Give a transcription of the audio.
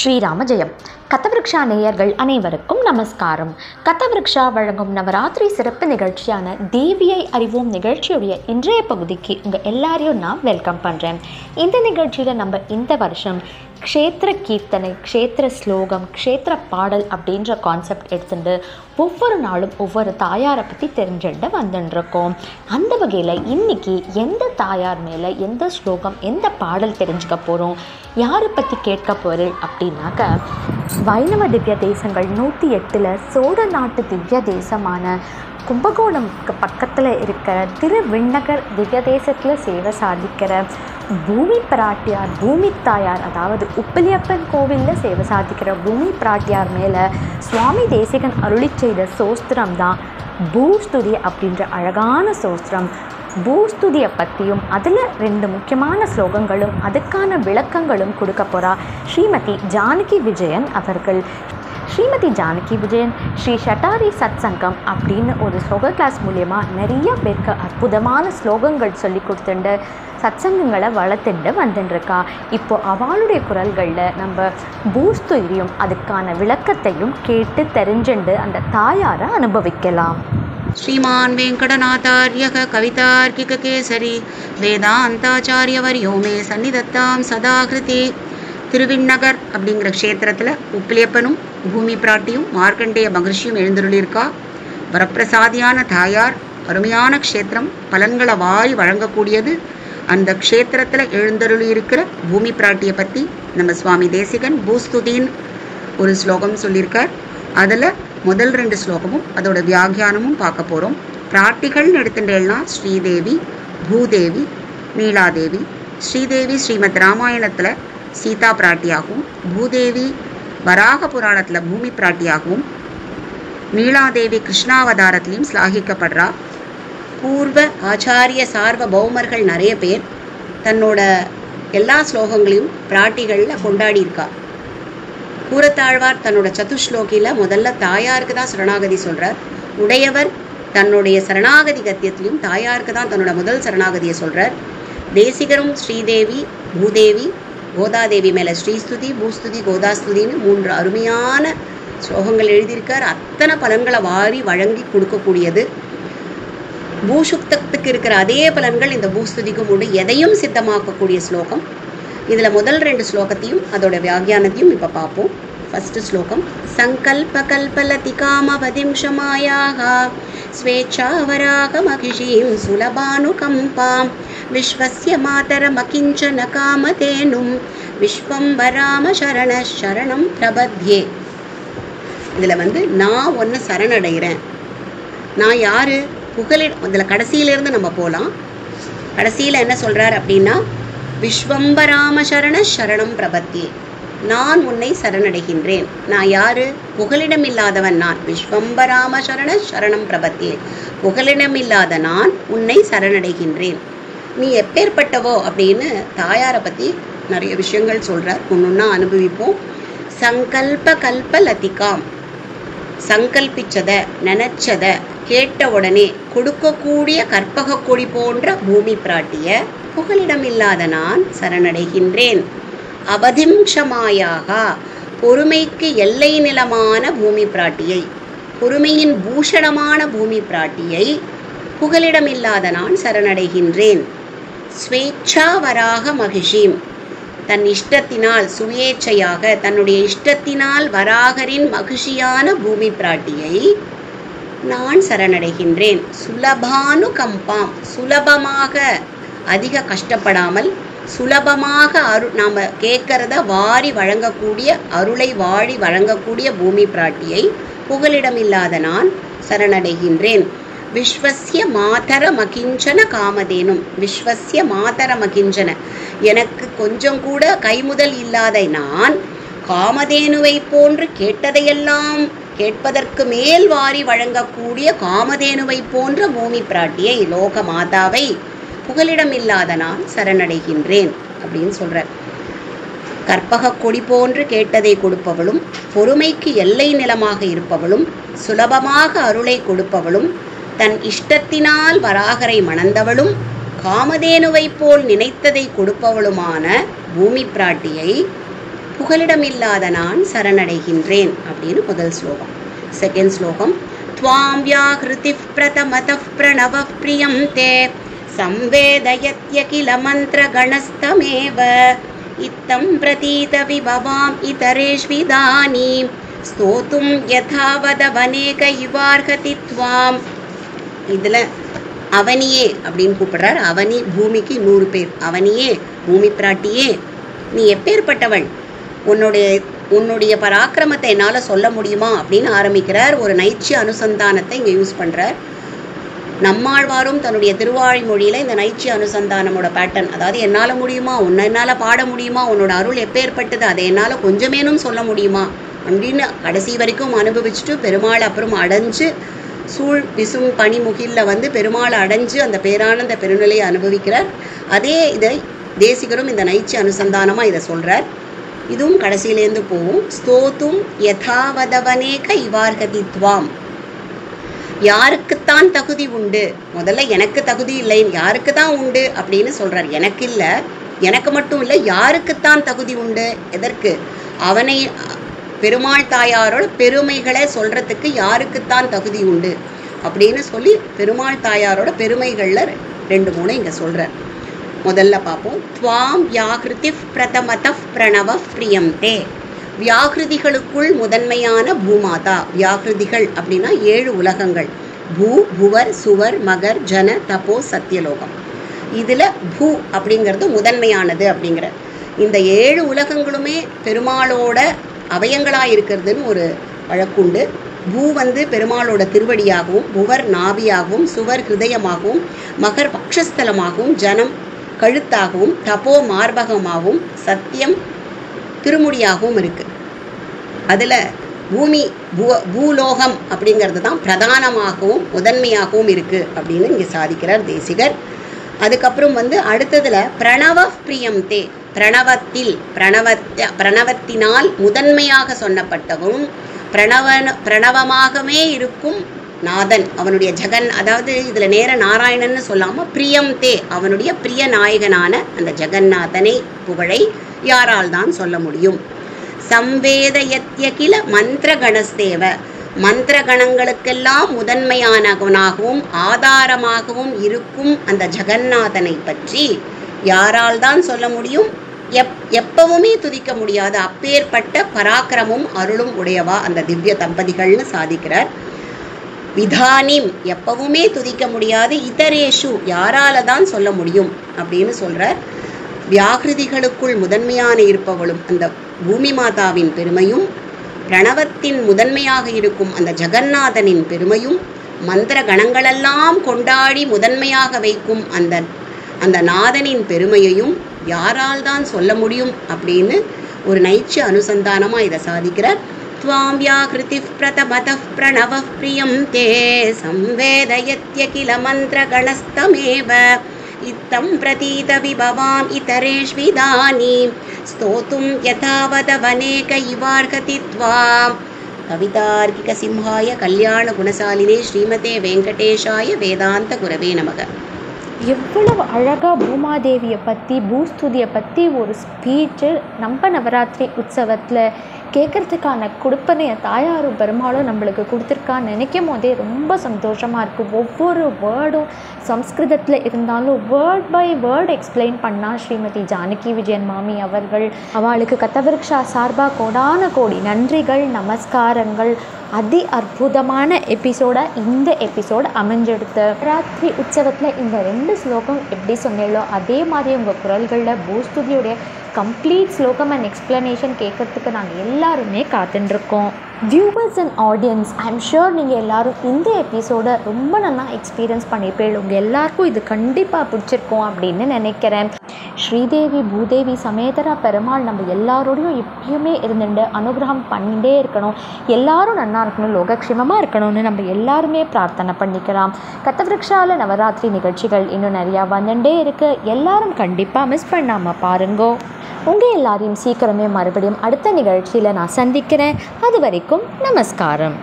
ஸ்ரீராம ஜெயம். கதவிருக்ஷா நேயர்கள் அனைவருக்கும் நமஸ்காரம். கதவிருக்ஷா வழங்கும் நவராத்திரி சிறப்பு நிகழ்ச்சியான தேவியை அறிவோம் நிகழ்ச்சியுடைய இன்றைய பகுதிக்கு உங்கள் எல்லாரையும் நான் வெல்கம் பண்ணுறேன். இந்த நிகழ்ச்சியில் நம்ம இந்த வருஷம் க்ஷேத்திர கீர்த்தனை, க்ஷேத்திர ஸ்லோகம், க்ஷேத்திர பாடல் அப்படின்ற கான்செப்ட் எடுத்துட்டு ஒவ்வொரு நாளும் ஒவ்வொரு தாயாரை பற்றி தெரிஞ்சுட்டு வந்துட்டுருக்கோம். அந்த வகையில் இன்றைக்கி எந்த தாயார் மேலே எந்த ஸ்லோகம் எந்த பாடல் தெரிஞ்சுக்க போகிறோம், யாரை பற்றி கேட்க போகிறேன் அப்படின்னாக்க, வைணவ திவ்ய தேசங்கள் 108 சோழ நாட்டு திவ்ய தேசமான கும்பகோணம்க்கு பக்கத்தில் இருக்கிற திருவிண்ணகர் திவ்ய தேசத்தில் சேவை சாதிக்கிற பூமி பிராட்டியார், பூமி தாயார், அதாவது உப்பிலியப்பன் கோவிலில் சேவை சாதிக்கிற பூமி பிராட்டியார் மேலே சுவாமி தேசிகன் அருளி செய்த சோஸ்திரம் தான் பூஸ்துதி அப்படின்ற அழகான சோஸ்திரம். பூஸ்துதியை பற்றியும் அதில் 2 முக்கியமான ஸ்லோகங்களும் அதுக்கான விளக்கங்களும் கொடுக்க போகிறா ஸ்ரீமதி ஜானகி விஜயன் அவர்கள். ஸ்ரீமதி ஜானகி விஜயன் ஸ்ரீ ஷட்டாரி சத் சங்கம் அப்படின்னு ஒரு ஸ்லோக கிளாஸ் மூலயமா நிறைய பேருக்கு அற்புதமான ஸ்லோகங்கள் சொல்லி கொடுத்துட்டு சத் சங்கங்களை வளர்த்துட்டு வந்துட்டுருக்கா. இப்போது அவளுடைய குரல்களில் நம்ம பூஸ்துதியும் அதுக்கான விளக்கத்தையும் கேட்டு தெரிஞ்சுண்டு அந்த தாயாரை அனுபவிக்கலாம். ஸ்ரீமான் வெங்கடநாதார்யக கவிதார்க்கிக கேசரி வேதாந்தாச்சாரியவர்யோ மே சந்நிதத்தாம் சதாகிருதி. திருவிண்ணகர் அப்படிங்கிற க்ஷேத்திரத்தில் உப்பிலியப்பனும் பூமி பிராட்டியும் மார்க்கண்டேய மகர்ஷியும் எழுந்தருளியிருக்கா. வரப்பிரசாதியான தாயார், அருமையான க்ஷேத்திரம், பலன்களை வாரி வழங்கக்கூடியது. அந்த க்ஷேத்திரத்தில் எழுந்தருளி இருக்கிற பூமி பிராட்டியை பற்றி நம்ம சுவாமி தேசிகன் பூஸ்துதின்னு ஒரு ஸ்லோகம் சொல்லியிருக்கார். அதில் முதல் 2 ஸ்லோகமும் அதோட வியாக்கியானமும் பார்க்க போகிறோம். பிராட்டிகள்னு எடுத்துட்டேன்னா ஸ்ரீதேவி, பூதேவி, நீலாதேவி. ஸ்ரீதேவி ஸ்ரீமத் ராமாயணத்தில் சீதா பிராட்டியாகவும், பூதேவி வராக புராணத்தில் பூமி பிராட்டியாகவும், நீலாதேவி கிருஷ்ணாவதாரத்திலையும் ஸ்லாகிக்கப்படுறா. பூர்வ ஆச்சாரிய சார்வ பௌமர்கள் நிறைய பேர் தன்னோட எல்லா ஸ்லோகங்களையும் பிராட்டிகளில் கொண்டாடியிருக்கா. கூரத்தாழ்வார் தன்னோட சதுஸ்லோகியில் முதல்ல தாயாருக்கு தான் சரணாகதி சொல்கிறார். உடையவர் தன்னுடைய சரணாகதி கத்தியத்திலையும் தாயாருக்கு தான் தன்னோட முதல் சரணாகதியை சொல்கிறார். தேசிகரும் ஸ்ரீதேவி, பூதேவி, கோதாதேவி மேலே ஸ்ரீஸ்துதி, பூஸ்துதி, கோதாஸ்துதின்னு 3 அருமையான ஸ்லோகங்கள் எழுதியிருக்கார். அத்தனை பலன்களை வாரி வழங்கி கொடுக்கக்கூடியது. பூசுக்தத்துக்கு இருக்கிற அதே பலன்கள் இந்த பூஸ்துதிக்கும் உண்டு. எதையும் சித்தமாக்கக்கூடிய ஸ்லோகம். இதில் முதல் 2 ஸ்லோகத்தையும் அதோட வியாக்கியானத்தையும் இப்போ பார்ப்போம். ஃபர்ஸ்ட் ஸ்லோகம். சங்கல்ப கல்பலதி காமவதிம் ஷமாயாக ஸ்வேச்சாவராக மகிஷீம் சுலபானுகம்பாம் விஸ்வஸ்ய மாதரமகிஞ்சன காமதேனும் விஸ்வம்பராம சரண சரணம் பிரபத்யே. இதில் நான் ஒன்று சரணடைகிறேன். நான் யார்? இதில் கடைசியிலேருந்து நம்ம போகலாம். கடைசியில் என்ன சொல்கிறார் அப்படின்னா, விஸ்வம்பராம சரண சரணம் பிரபத்யே. நான் உன்னை சரணடைகின்றேன். நான் யாரு? புகலிடமில்லாதவன் நான். விஸ்வம்பராம சரண சரணம் பிரபத்யே. புகலிடமில்லாத நான் உன்னை சரணடைகின்றேன். நீ எப்பேற்பட்டவோ அப்படின்னு தாயாரை பற்றி நிறைய விஷயங்கள் சொல்கிறார். ஒன்றொன்னா அனுபவிப்போம். சங்கல்ப கல்ப லதிகாம், சங்கல்பிச்சதை, நினச்சதை கேட்ட உடனே கொடுக்கக்கூடிய கற்பக கொடி போன்ற பூமி பிராட்டிய புகலிடமில்லாத நான் சரணடைகின்றேன். அவதிம் க்ஷமாயாக, பொறுமைக்கு எல்லை நிலமான பூமி பிராட்டியை, பொறுமையின் பூஷணமான பூமி பிராட்டியை புகலிடமில்லாத நான் சரணடைகின்றேன். ஸ்வேச்சா வராக மகிஷீம், தன் இஷ்டத்தினால் சுயேச்சையாக தன்னுடைய இஷ்டத்தினால் வராகரின் மகிழ்ச்சியான பூமி பிராட்டியை நான் சரணடைகின்றேன். சுலபானு கம்பாம், சுலபமாக, அதிக கஷ்டப்படாமல் சுலபமாக நாம் கேட்கறத வாரி வழங்கக்கூடிய, அருளை வாரி வழங்கக்கூடிய பூமி பிராட்டியை புகலிடமில்லாத நான் சரணடைகின்றேன். விஸ்வஸ்ய மாதர மகிஞ்சன காமதேனும், விஸ்வஸ்ய மாதர மகிஞ்சன, எனக்கு கொஞ்சம் கூட கைமுதல் இல்லாத நான் காமதேனுவை போன்று கேட்டதையெல்லாம் கேட்பதற்கு மேல் வாரி வழங்கக்கூடிய காமதேனுவை போன்ற பூமி பிராட்டியை, லோக மாதாவை புகலிடமில்லாத நான் சரணடைகின்றேன் அப்படின்னு சொல்கிறார். கற்பக கொடி போன்று கேட்டதை கொடுப்பவளும், பொறுமைக்கு எல்லை நிலமாக இருப்பவளும், சுலபமாக அருளை கொடுப்பவளும், தன் இஷ்டத்தினால் வராகரை மணந்தவளும், காமதேனுவை போல் நினைத்ததை கொடுப்பவளுமான பூமி பிராட்டியை புகலிடமில்லாத நான் சரணடைகின்றேன் அப்படின்னு முதல் ஸ்லோகம். செகண்ட் ஸ்லோகம். த்வாம் வியாஹ்ருதிஃ பிரதமதஃ பிரணவ ப்ரியம் தே சம்வேதயத்யகில மந்த்ர கணஸ்தமேவ இத்தம் பிரதீத விபவாம் இதரேஷ்விதானீம் ஸ்தோத்தும் யதாவதவனேக இவார்ஹதி த்வாம். இதுல அவனியே அப்படின்னு கூப்பிடுறார். அவனி பூமிக்கு 100 பேர். அவனியே, பூமி பிராட்டியே, நீ எப்பேற்பட்டவள், உன்னுடைய பராக்கிரமத்தை என்னால் சொல்ல முடியுமா அப்படின்னு ஆரம்பிக்கிறார். ஒரு நைச்சிய அனுசந்தானத்தை இங்கே யூஸ் பண்ணுறார். நம்மாழ்வாரும் தன்னுடைய திருவாய்மொழியில் இந்த நைச்சிய அனுசந்தானமோட பேட்டர்ன், அதாவது என்னால் முடியுமா, உன்னை என்னால் பாட முடியுமா, உன்னோட அருள் எப்பேற்பட்டது, அதை என்னால் கொஞ்சமேனும் சொல்ல முடியுமா அப்படின்னு கடைசி வரைக்கும் அனுபவிச்சுட்டு பெருமாள் அப்புறம் அடைஞ்சு சூழ் விசும் பனிமுகிலில் பெருமாள் அடைஞ்சு அந்த பேரானந்த பெருநிலையை அனுபவிக்கிறார். அதே இதை தேசிகரும் இந்த நைச்சிய அனுசந்தானமாக இதை சொல்கிறார். இதுவும் கடைசியிலேருந்து போகும். ஸ்தோத்தும் யதாவதவனேக இவார்ஹதி த்வாம். யாருக்குத்தான் தகுதி உண்டு, முதல்ல எனக்கு தகுதி இல்லை, யாருக்கு தான் உண்டு அப்படின்னு சொல்கிறார். எனக்கு இல்லை, எனக்கு மட்டும் இல்லை, யாருக்குத்தான் தகுதி உண்டு, எதற்கு, அவனை பெருமாள் தாயாரோட பெருமைகளை சொல்கிறதுக்கு யாருக்குத்தான் தகுதி உண்டு அப்படின்னு சொல்லி பெருமாள் தாயாரோட பெருமைகளில் 2-3 இங்கே சொல்கிறார். முதல்ல பார்ப்போம். த்வாம் வியாஹ்ருதிஃ பிரதமதஃ பிரணவ ப்ரியம் தே. வியாஹ்ருதிகளுக்குள் முதன்மையான பூமாதா. வியாஹ்ருதிகள் அப்படின்னா 7 உலகங்கள். பூ, புவர், சுவர், மகர், ஜன, தபோ, சத்தியலோகம். இதில் பூ அப்படிங்கிறது முதன்மையானது அப்படிங்கிற. இந்த 7 உலகங்களுமே பெருமாளோட அவயங்களாக இருக்கிறதுன்னு ஒரு வழக்குண்டு. பூ பெருமாளோட திருவடியாகவும், புவர் நாபியாகவும், சுவர் ஹிருதயமாகவும், மகர் பக்ஷஸ்தலமாகவும், ஜனம் கழுத்தாகவும், தபோ மார்பகமாகவும், சத்தியம் திருமுடியாகவும் இருக்கு. அதில் பூலோகம் அப்படிங்கிறது தான் பிரதானமாகவும் முதன்மையாகவும் இருக்குது அப்படின்னு இங்கே சாதிக்கிறார் தேசிகர். அதுக்கப்புறம் அடுத்ததில் பிரணவ பிரியம் தே. பிரணவத்தினால் முதன்மையாக சொன்னப்பட்டவும் பிரணவமாகவே இருக்கும் நாதன், அவனுடைய ஜெகன், அதாவது இதில் நேர நாராயணன்னு சொல்லாமல் பிரியம் தே, அவனுடைய பிரிய நாயகனான அந்த ஜெகநாதனை புகழை யாரால் தான் சொல்ல முடியும். சம்வேதயத்யகில மந்திர கணஸ்தேவ. மந்திர கணங்களுக்கெல்லாம் முதன்மையானவனாகவும் ஆதாரமாகவும் இருக்கும் அந்த ஜெகநாதனை பற்றி யாரால் தான் சொல்ல முடியும். எப்பவுமே துதிக்க முடியாத அப்பேற்பட்ட பராக்கிரமும் அருளும் உடையவா அந்த திவ்ய தம்பதிகள்னு சாதிக்கிறார். விதானிம், எப்பவுமே துதிக்க முடியாது. இதரேஷு, யாரால தான் சொல்ல முடியும் அப்படின்னு சொல்றார். வியாகிருதிகளுக்குள் முதன்மையான இருப்பவளும் அந்த பூமி மாதாவின் பெருமையும், பிரணவத்தின் முதன்மையாக இருக்கும் அந்த ஜெகநாதனின் பெருமையும், மந்திர கணங்களெல்லாம் கொண்டாடி முதன்மையாக வைக்கும் அந்த நாதனின் பெருமையையும் யாரால் தான் சொல்ல முடியும் அப்படின்னு ஒரு நைச்சிய அனுசந்தானமாக இதை சாதிக்கிறார். த்வாம் வியாஹ்ருதிஃ பிரதமதஃ பிரணவ ப்ரியம் தே சம்வேதயத்யகில மந்திர கணஸ்தமேவ இத்தம் பிரதீத விபவாம் இதரேஷ்விதானீம் ஸ்தோத்தும் யதாவதவனேக இவார்ஹதி த்வாம். கவிதார்க்கிக சிம்ஹாய கல்யாண குணசாலினே ஸ்ரீமதே வெங்கடேஷாய வேதாந்த குரவே நமக. எவ்வளவு அழகாக பூமாதேவியை பற்றி, பூஸ்துதியை பற்றி ஒரு ஸ்பீச்சு நம்ம நவராத்திரி உற்சவத்தில் கேட்குறதுக்கான கொடுப்பனையை தாயாரும் பெருமாளும் நம்மளுக்கு கொடுத்துருக்கான்னு நினைக்கும் போதே ரொம்ப சந்தோஷமாக இருக்குது. ஒவ்வொரு வேர்டும் சம்ஸ்கிருதத்தில் இருந்தாலும் வேர்ட் பை வேர்ட் எக்ஸ்பிளைன் பண்ணால் ஸ்ரீமதி ஜானகி விஜயன் மாமி அவர்கள், அவளுக்கு கத்தவிருக்ஷா சார்பாக கோடான கோடி நன்றிகள், நமஸ்காரங்கள். அதி அற்புதமான இந்த எபிசோடு அமைஞ்செடுத்த நவராத்திரி உற்சவத்தில் இந்த 2 ஸ்லோகம் எப்படி சொன்னீங்களோ அதே மாதிரி உங்கள் குரல்களில் பூஸ்துதியுடைய கம்ப்ளீட் ஸ்லோகம் அண்ட் எக்ஸ்ப்ளனேஷன் கேட்குறதுக்கு நாங்கள் எல்லாருமே காத்துட்டுருக்கோம். Viewers and audience, I am sure நீங்கள் எல்லோரும் இந்த எபிசோடை ரொம்ப நல்லா எக்ஸ்பீரியன்ஸ் பண்ணிப்பேன். உங்கள் எல்லாருக்கும் இது கண்டிப்பாக பிடிச்சிருக்கோம் அப்படின்னு நினைக்கிறேன். ஸ்ரீதேவி பூதேவி சமேதரா பெருமாள் நம்ம எல்லாரோடையும் எப்பயுமே இருந்துட்டு அனுகிரகம் பண்ணிகிட்டே இருக்கணும், எல்லாரும் நல்லா இருக்கணும், லோகக்ஷேமமாக இருக்கணும்னு நம்ம எல்லாருமே பிரார்த்தனை பண்ணிக்கலாம். கத்தவிருக்ஷால நவராத்திரி நிகழ்ச்சிகள் இன்னும் நிறையா வந்துட்டே இருக்குது. எல்லாரும் கண்டிப்பாக மிஸ் பண்ணாமல் பாருங்கோ. உங்கள் எல்லாரையும் சீக்கிரமே மறுபடியும் அடுத்த நிகழ்ச்சியில் நான் சந்திக்கிறேன். அது வரைக்கும் நமஸ்காரம்.